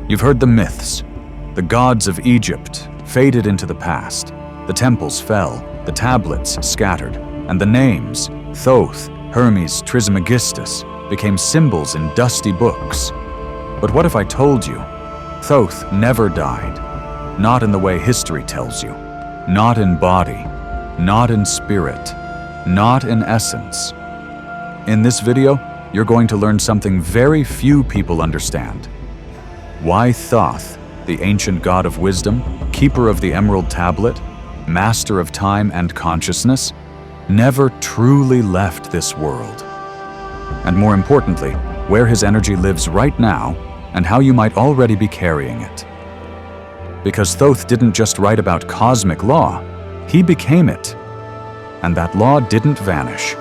You've heard the myths. The gods of Egypt faded into the past. The temples fell, the tablets scattered, and the names, Thoth, Hermes Trismegistus, became symbols in dusty books. But what if I told you? Thoth never died. Not in the way history tells you. Not in body. Not in spirit. Not in essence. In this video, you're going to learn something very few people understand. Why Thoth, the ancient god of wisdom, keeper of the emerald tablet, master of time and consciousness, never truly left this world. And more importantly, where his energy lives right now and how you might already be carrying it. Because Thoth didn't just write about cosmic law, he became it. And that law didn't vanish.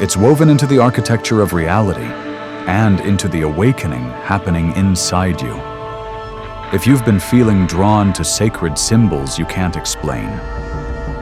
It's woven into the architecture of reality and into the awakening happening inside you. If you've been feeling drawn to sacred symbols you can't explain,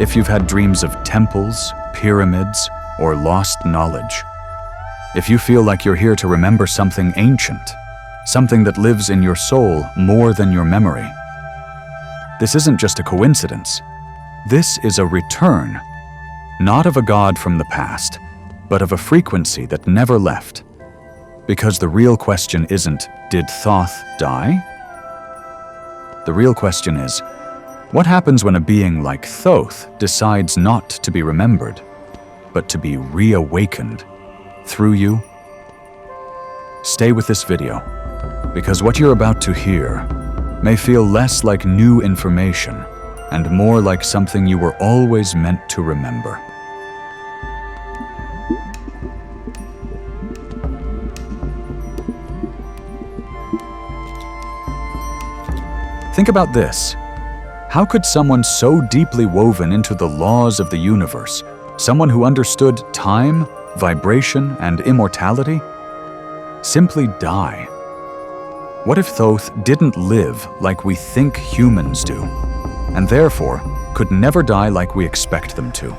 if you've had dreams of temples, pyramids, or lost knowledge, if you feel like you're here to remember something ancient, something that lives in your soul more than your memory, this isn't just a coincidence. This is a return, not of a god from the past, but of a frequency that never left. Because the real question isn't, did Thoth die? The real question is, what happens when a being like Thoth decides not to be remembered, but to be reawakened through you? Stay with this video, because what you're about to hear may feel less like new information and more like something you were always meant to remember. Think about this. How could someone so deeply woven into the laws of the universe, someone who understood time, vibration, and immortality, simply die? What if Thoth didn't live like we think humans do, and therefore could never die like we expect them to?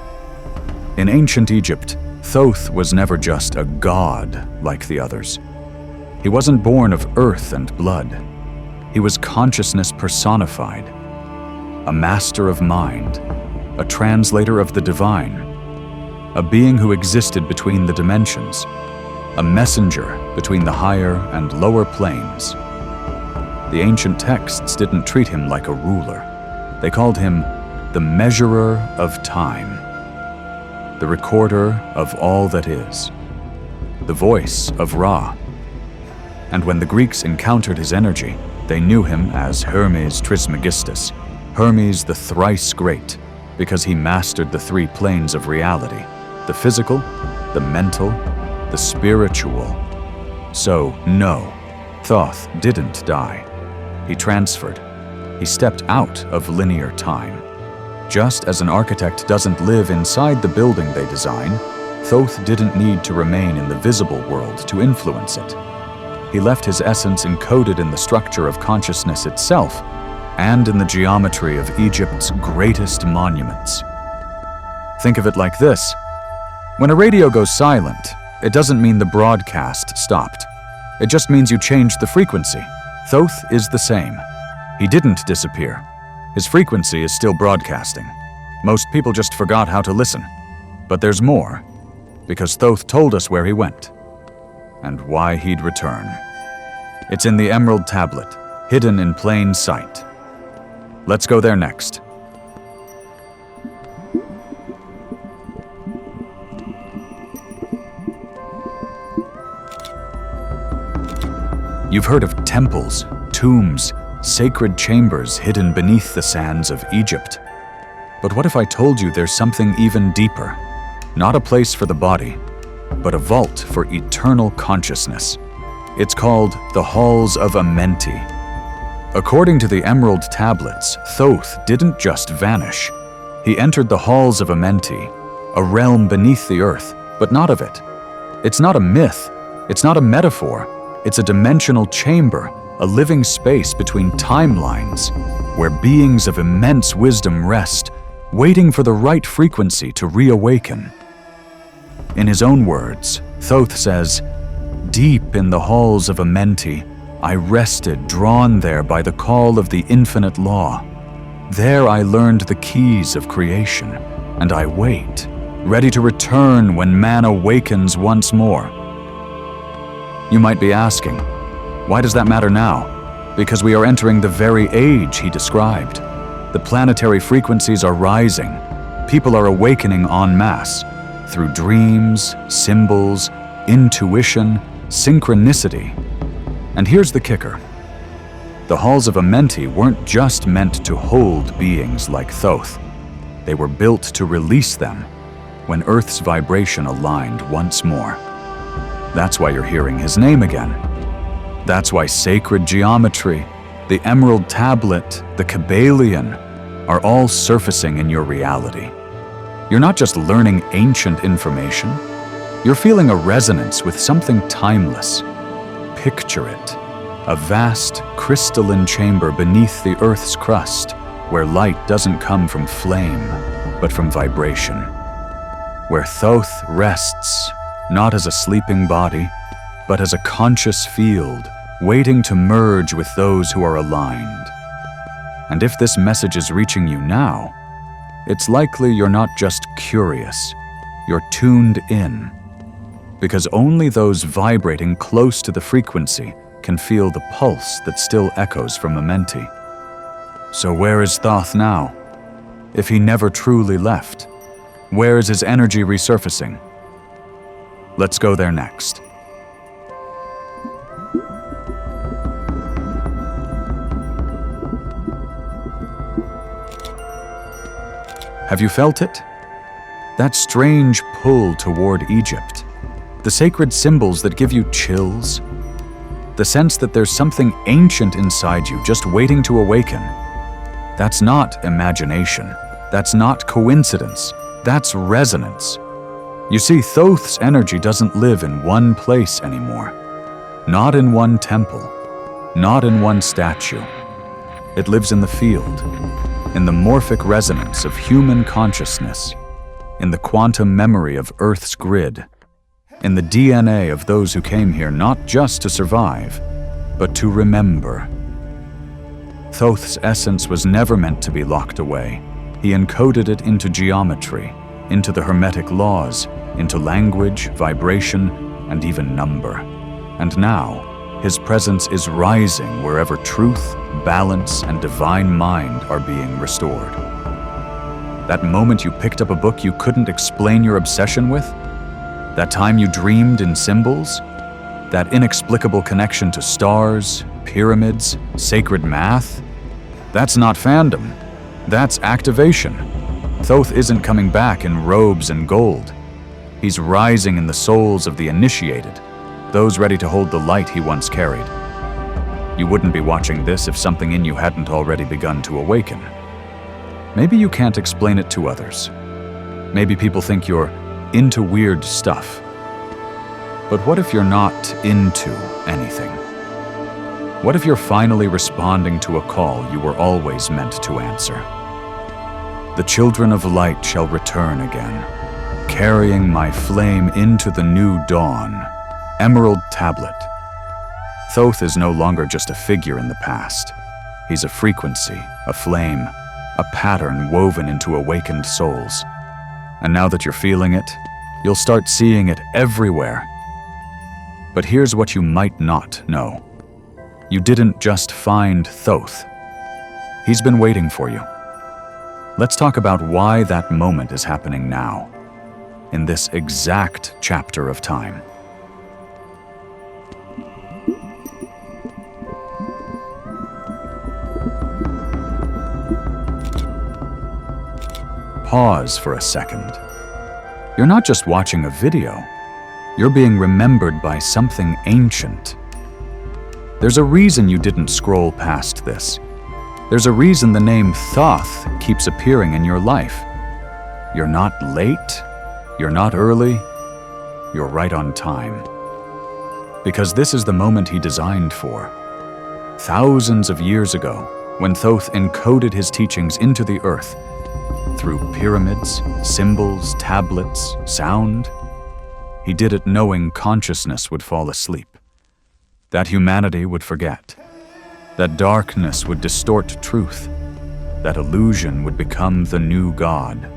In ancient Egypt, Thoth was never just a god like the others. He wasn't born of earth and blood. He was consciousness personified, a master of mind, a translator of the divine, a being who existed between the dimensions, a messenger between the higher and lower planes. The ancient texts didn't treat him like a ruler. They called him the measurer of time, the recorder of all that is, the voice of Ra. And when the Greeks encountered his energy, they knew him as Hermes Trismegistus, Hermes the thrice great, because he mastered the three planes of reality, the physical, the mental, the spiritual. So, no, Thoth didn't die. He transferred. He stepped out of linear time. Just as an architect doesn't live inside the building they design, Thoth didn't need to remain in the visible world to influence it. He left his essence encoded in the structure of consciousness itself and in the geometry of Egypt's greatest monuments. Think of it like this. When a radio goes silent, it doesn't mean the broadcast stopped. It just means you changed the frequency. Thoth is the same. He didn't disappear. His frequency is still broadcasting. Most people just forgot how to listen. But there's more, because Thoth told us where he went and why he'd return. It's in the Emerald Tablet, hidden in plain sight. Let's go there next. You've heard of temples, tombs, sacred chambers hidden beneath the sands of Egypt. But what if I told you there's something even deeper? Not a place for the body, but a vault for eternal consciousness. It's called the Halls of Amenti. According to the Emerald Tablets, Thoth didn't just vanish. He entered the Halls of Amenti, a realm beneath the earth, but not of it. It's not a myth. It's not a metaphor. It's a dimensional chamber, a living space between timelines, where beings of immense wisdom rest, waiting for the right frequency to reawaken. In his own words, Thoth says, "Deep in the halls of Amenti I rested, drawn there by the call of the infinite law. There I learned the keys of creation, and I wait, ready to return when man awakens once more. You might be asking, why does that matter now? Because we are entering the very age he described. The planetary frequencies are rising. People are awakening en masse through dreams, symbols, intuition, synchronicity. And here's the kicker. The halls of Amenti weren't just meant to hold beings like Thoth. They were built to release them when Earth's vibration aligned once more. That's why you're hearing his name again. That's why sacred geometry, the emerald tablet, the Kabbalion, are all surfacing in your reality. You're not just learning ancient information, you're feeling a resonance with something timeless. Picture it, a vast, crystalline chamber beneath the Earth's crust, where light doesn't come from flame, but from vibration. Where Thoth rests, not as a sleeping body, but as a conscious field, waiting to merge with those who are aligned. And if this message is reaching you now, it's likely you're not just curious, you're tuned in. Because only those vibrating close to the frequency can feel the pulse that still echoes from Amenti. So where is Thoth now? If he never truly left, where is his energy resurfacing? Let's go there next. Have you felt it? That strange pull toward Egypt. The sacred symbols that give you chills. The sense that there's something ancient inside you just waiting to awaken. That's not imagination. That's not coincidence. That's resonance. You see, Thoth's energy doesn't live in one place anymore. Not in one temple. Not in one statue. It lives in the field. In the morphic resonance of human consciousness, in the quantum memory of Earth's grid, in the DNA of those who came here not just to survive, but to remember. Thoth's essence was never meant to be locked away. He encoded it into geometry, into the hermetic laws, into language, vibration, and even number. And now, his presence is rising wherever truth, balance, and divine mind are being restored. That moment you picked up a book you couldn't explain your obsession with? That time you dreamed in symbols? That inexplicable connection to stars, pyramids, sacred math? That's not fandom. That's activation. Thoth isn't coming back in robes and gold. He's rising in the souls of the initiated, those ready to hold the light he once carried. You wouldn't be watching this if something in you hadn't already begun to awaken. Maybe you can't explain it to others. Maybe people think you're into weird stuff. But what if you're not into anything? What if you're finally responding to a call you were always meant to answer? The children of light shall return again, carrying my flame into the new dawn. Emerald Tablet. Thoth is no longer just a figure in the past. He's a frequency, a flame, a pattern woven into awakened souls. And now that you're feeling it, you'll start seeing it everywhere. But here's what you might not know. You didn't just find Thoth. He's been waiting for you. Let's talk about why that moment is happening now, in this exact chapter of time. Pause for a second. You're not just watching a video. You're being remembered by something ancient. There's a reason you didn't scroll past this. There's a reason the name Thoth keeps appearing in your life. You're not late. You're not early. You're right on time. Because this is the moment he designed for. Thousands of years ago, when Thoth encoded his teachings into the earth, through pyramids, symbols, tablets, sound, he did it knowing consciousness would fall asleep. that humanity would forget, that darkness would distort truth, that illusion would become the new God.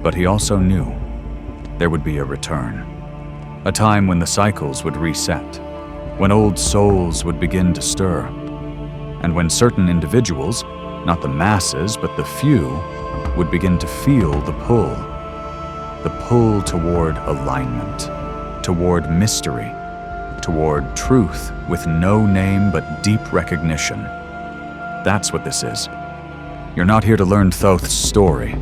But he also knew there would be a return, a time when the cycles would reset, when old souls would begin to stir, and when certain individuals, not the masses but the few, would begin to feel the pull toward alignment, toward mystery, toward truth with no name but deep recognition. That's what this is. You're not here to learn Thoth's story.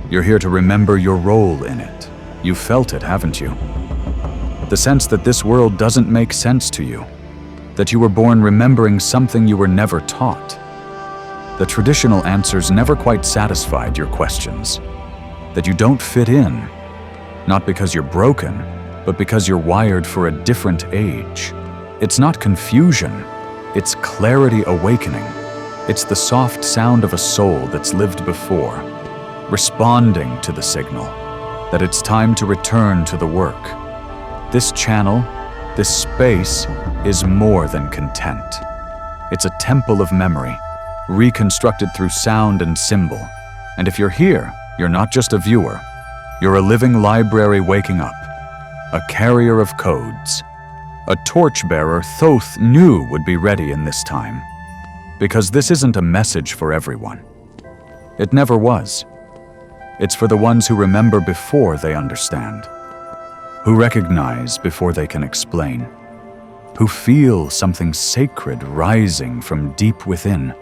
You're here to remember your role in it. You've felt it, haven't you? The sense that this world doesn't make sense to you, that you were born remembering something you were never taught. The traditional answers never quite satisfied your questions, that you don't fit in, not because you're broken, but because you're wired for a different age. It's not confusion, it's clarity awakening. It's the soft sound of a soul that's lived before, responding to the signal that it's time to return to the work. This channel, this space, is more than content. It's a temple of memory, reconstructed through sound and symbol. And if you're here, you're not just a viewer. You're a living library waking up, a carrier of codes, a torchbearer Thoth knew would be ready in this time. Because this isn't a message for everyone. It never was. It's for the ones who remember before they understand, who recognize before they can explain, who feel something sacred rising from deep within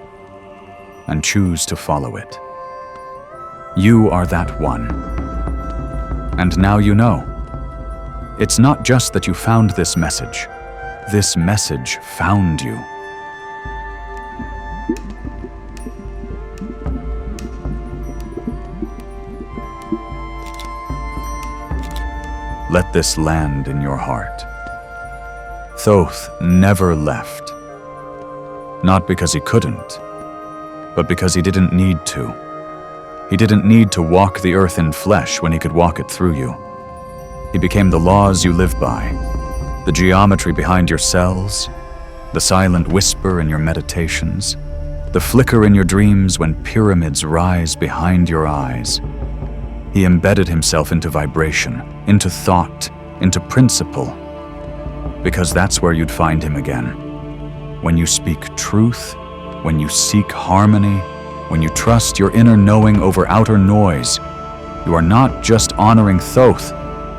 and choose to follow it. You are that one. And now you know. It's not just that you found this message found you. Let this land in your heart. Thoth never left. Not because he couldn't, but because he didn't need to. He didn't need to walk the earth in flesh when he could walk it through you. He became the laws you live by, the geometry behind your cells, the silent whisper in your meditations, the flicker in your dreams when pyramids rise behind your eyes. He embedded himself into vibration, into thought, into principle, because that's where you'd find him again. When you speak truth, when you seek harmony, when you trust your inner knowing over outer noise, you are not just honoring Thoth,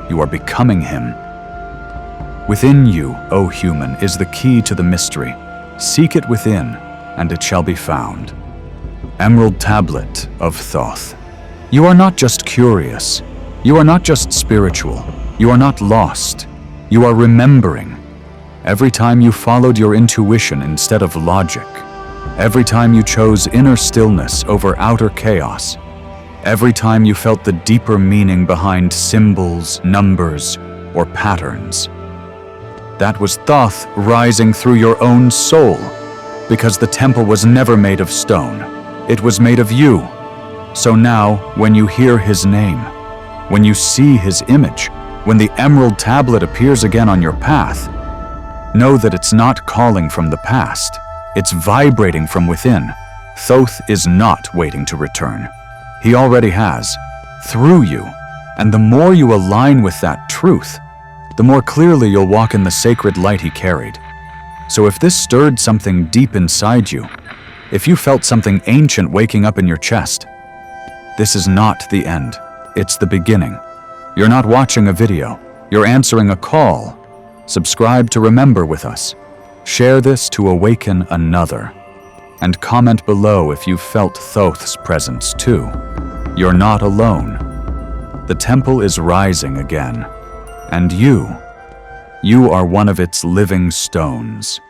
you are becoming him. Within you, O human, is the key to the mystery. Seek it within, and it shall be found. Emerald Tablet of Thoth. You are not just curious. You are not just spiritual. You are not lost. You are remembering. Every time you followed your intuition instead of logic. Every time you chose inner stillness over outer chaos. Every time you felt the deeper meaning behind symbols, numbers, or patterns. That was Thoth rising through your own soul, because the temple was never made of stone. It was made of you. So now, when you hear his name, when you see his image, when the Emerald Tablet appears again on your path, know that it's not calling from the past. It's vibrating from within. Thoth is not waiting to return. He already has, through you. And the more you align with that truth, the more clearly you'll walk in the sacred light he carried. So if this stirred something deep inside you, if you felt something ancient waking up in your chest, this is not the end. It's the beginning. You're not watching a video. You're answering a call. Subscribe to Remember with us. Share this to awaken another. And comment below if you've felt Thoth's presence too. You're not alone. The temple is rising again. And you are one of its living stones.